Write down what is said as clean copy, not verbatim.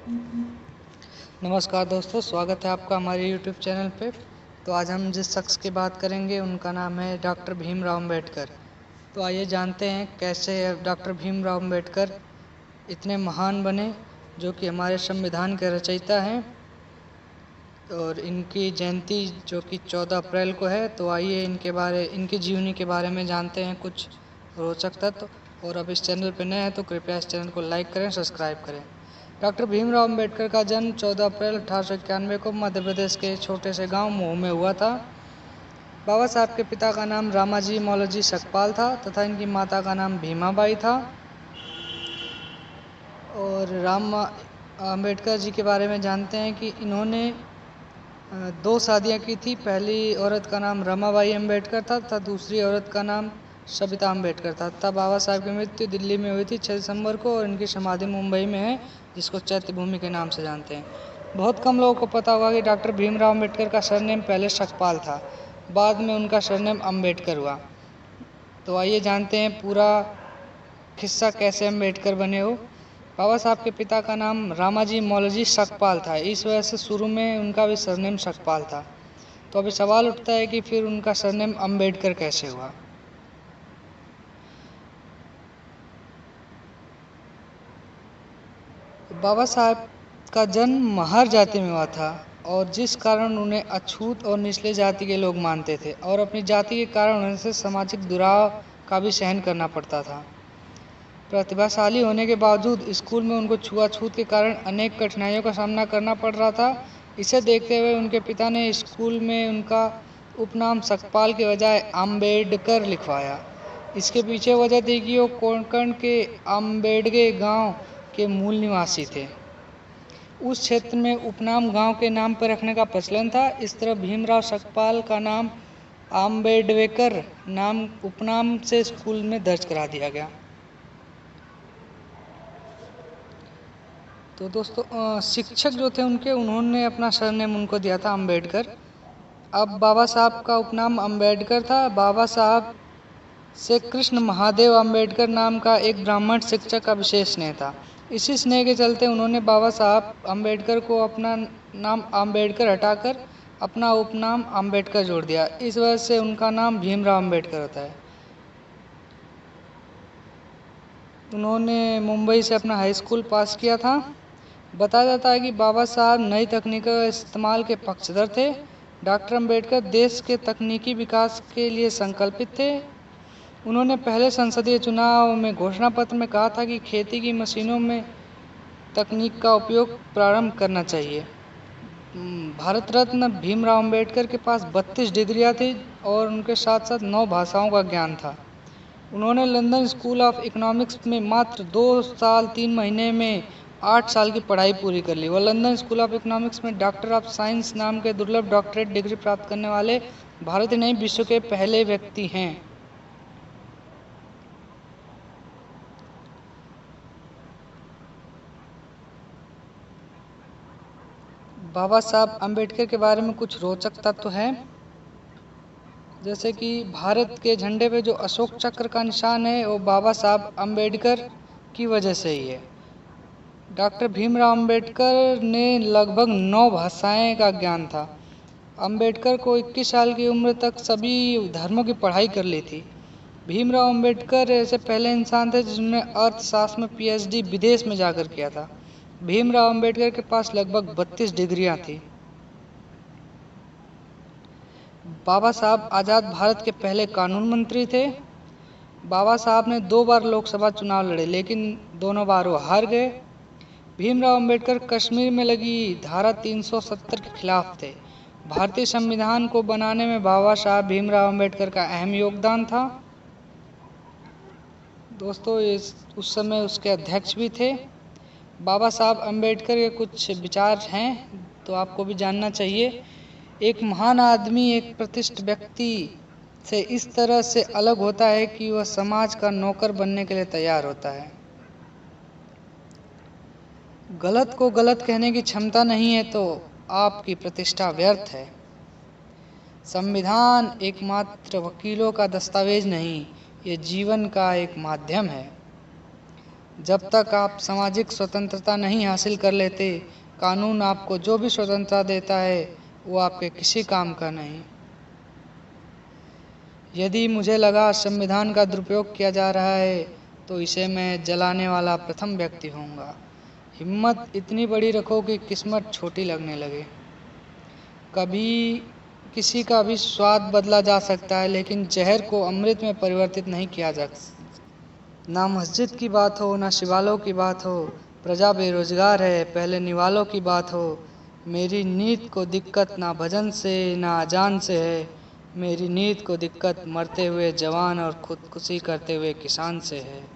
नमस्कार दोस्तों, स्वागत है आपका हमारे YouTube चैनल पे। तो आज हम जिस शख्स की बात करेंगे उनका नाम है डॉक्टर भीमराव अम्बेडकर। तो आइए जानते हैं कैसे डॉक्टर भीमराव अम्बेडकर इतने महान बने, जो कि हमारे संविधान के रचयिता हैं। और इनकी जयंती जो कि 14 अप्रैल को है। तो आइए इनकी जीवनी के बारे में जानते हैं कुछ रोचक तत्व। और अब इस चैनल पर नए हैं तो कृपया इस चैनल को लाइक करें, सब्सक्राइब करें। डॉक्टर भीमराव अम्बेडकर का जन्म 14 अप्रैल 1891 को मध्य प्रदेश के छोटे से गांव महू में हुआ था। बाबा साहब के पिता का नाम रामाजी मौलजी सकपाल था तथा इनकी माता का नाम भीमाबाई था। और राम अम्बेडकर जी के बारे में जानते हैं कि इन्होंने 2 शादियां की थी। पहली औरत का नाम रमाबाई अम्बेडकर था तथा दूसरी औरत का नाम सविता अम्बेडकर था। तब बाबा साहब की मृत्यु दिल्ली में हुई थी 6 दिसंबर को, और इनकी समाधि मुंबई में है, जिसको चैत्य भूमि के नाम से जानते हैं। बहुत कम लोगों को पता होगा कि डॉक्टर भीमराव अम्बेडकर का सरनेम पहले सकपाल था, बाद में उनका सरनेम अम्बेडकर हुआ। तो आइए जानते हैं पूरा किस्सा कैसे अम्बेडकर बने हो। बाबा साहब के पिता का नाम रामाजी मौलजी सकपाल था, इस वजह से शुरू में उनका भी सरनेम सकपाल था। तो अभी सवाल उठता है कि फिर उनका सरनेम अम्बेडकर कैसे हुआ। बाबा साहब का जन्म महार जाति में हुआ था, और जिस कारण उन्हें अछूत और निचले जाति के लोग मानते थे, और अपनी जाति के कारण उनसे सामाजिक दुराव का भी सहन करना पड़ता था। प्रतिभाशाली होने के बावजूद स्कूल में उनको छुआछूत के कारण अनेक कठिनाइयों का सामना करना पड़ रहा था। इसे देखते हुए उनके पिता ने स्कूल में उनका उपनाम सकपाल के बजाय अम्बेडकर लिखवाया। इसके पीछे वजह थी कि वो कोंकण के अम्बेडके गांव के मूल निवासी थे। उस क्षेत्र में उपनाम गांव के नाम पर रखने का प्रचलन था। इस तरह भीमराव सकपाल का नाम अम्बेडकर नाम उपनाम से स्कूल में दर्ज करा दिया गया। तो दोस्तों, शिक्षक जो थे उन्होंने अपना सरनेम उनको दिया था अम्बेडकर। अब बाबा साहब का उपनाम अम्बेडकर था। बाबा साहब से कृष्ण महादेव अम्बेडकर नाम का एक ब्राह्मण शिक्षक का विशेष स्नेह था। इसी स्नेह के चलते उन्होंने बाबा साहब अम्बेडकर को अपना नाम अम्बेडकर हटाकर अपना उपनाम अम्बेडकर जोड़ दिया। इस वजह से उनका नाम भीमराव अम्बेडकर होता है। उन्होंने मुंबई से अपना हाई स्कूल पास किया था। बताया जाता है कि बाबा साहब नई तकनीकों के इस्तेमाल के पक्षधर थे। डॉक्टर अम्बेडकर देश के तकनीकी विकास के लिए संकल्पित थे। उन्होंने पहले संसदीय चुनाव में घोषणा पत्र में कहा था कि खेती की मशीनों में तकनीक का उपयोग प्रारंभ करना चाहिए। भारत रत्न भीमराव अम्बेडकर के पास 32 डिग्रियां थी और उनके साथ साथ 9 भाषाओं का ज्ञान था। उन्होंने लंदन स्कूल ऑफ इकोनॉमिक्स में मात्र 2 साल 3 महीने में 8 साल की पढ़ाई पूरी कर ली। वह लंदन स्कूल ऑफ इकोनॉमिक्स में डॉक्टर ऑफ साइंस नाम के दुर्लभ डॉक्टरेट डिग्री प्राप्त करने वाले भारत ही नहीं विश्व के पहले व्यक्ति हैं। बाबा साहब अम्बेडकर के बारे में कुछ रोचक तत्व हैं, जैसे कि भारत के झंडे पे जो अशोक चक्र का निशान है वो बाबा साहब अम्बेडकर की वजह से ही है। डॉक्टर भीमराव अम्बेडकर ने लगभग 9 भाषाएं का ज्ञान था। अम्बेडकर को 21 साल की उम्र तक सभी धर्मों की पढ़ाई कर ली थी। भीमराव अम्बेडकर ऐसे पहले इंसान थे जिन्होंने अर्थशास्त्र में पीएचडी विदेश में जाकर किया था। भीमराव अम्बेडकर के पास लगभग 32 डिग्रियां थी। बाबा साहब आज़ाद भारत के पहले कानून मंत्री थे। बाबा साहब ने 2 बार लोकसभा चुनाव लड़े, लेकिन दोनों बार वो हार गए। भीमराव अम्बेडकर कश्मीर में लगी धारा 370 के खिलाफ थे। भारतीय संविधान को बनाने में बाबा साहब भीमराव अम्बेडकर का अहम योगदान था। दोस्तों, उस समय उसके अध्यक्ष भी थे। बाबा साहब अम्बेडकर के कुछ विचार हैं तो आपको भी जानना चाहिए। एक महान आदमी एक प्रतिष्ठित व्यक्ति से इस तरह से अलग होता है कि वह समाज का नौकर बनने के लिए तैयार होता है। गलत को गलत कहने की क्षमता नहीं है तो आपकी प्रतिष्ठा व्यर्थ है। संविधान एकमात्र वकीलों का दस्तावेज नहीं, ये जीवन का एक माध्यम है। जब तक आप सामाजिक स्वतंत्रता नहीं हासिल कर लेते, कानून आपको जो भी स्वतंत्रता देता है वो आपके किसी काम का नहीं। यदि मुझे लगा संविधान का दुरुपयोग किया जा रहा है तो इसे मैं जलाने वाला प्रथम व्यक्ति होऊंगा। हिम्मत इतनी बड़ी रखो कि किस्मत छोटी लगने लगे। कभी किसी का भी स्वाद बदला जा सकता है, लेकिन जहर को अमृत में परिवर्तित नहीं किया जा सकता। ना मस्जिद की बात हो, ना शिवालयों की बात हो, प्रजा बेरोजगार है, पहले निवालों की बात हो। मेरी नीत को दिक्कत ना भजन से ना अजान से है, मेरी नीत को दिक्कत मरते हुए जवान और खुदकुशी करते हुए किसान से है।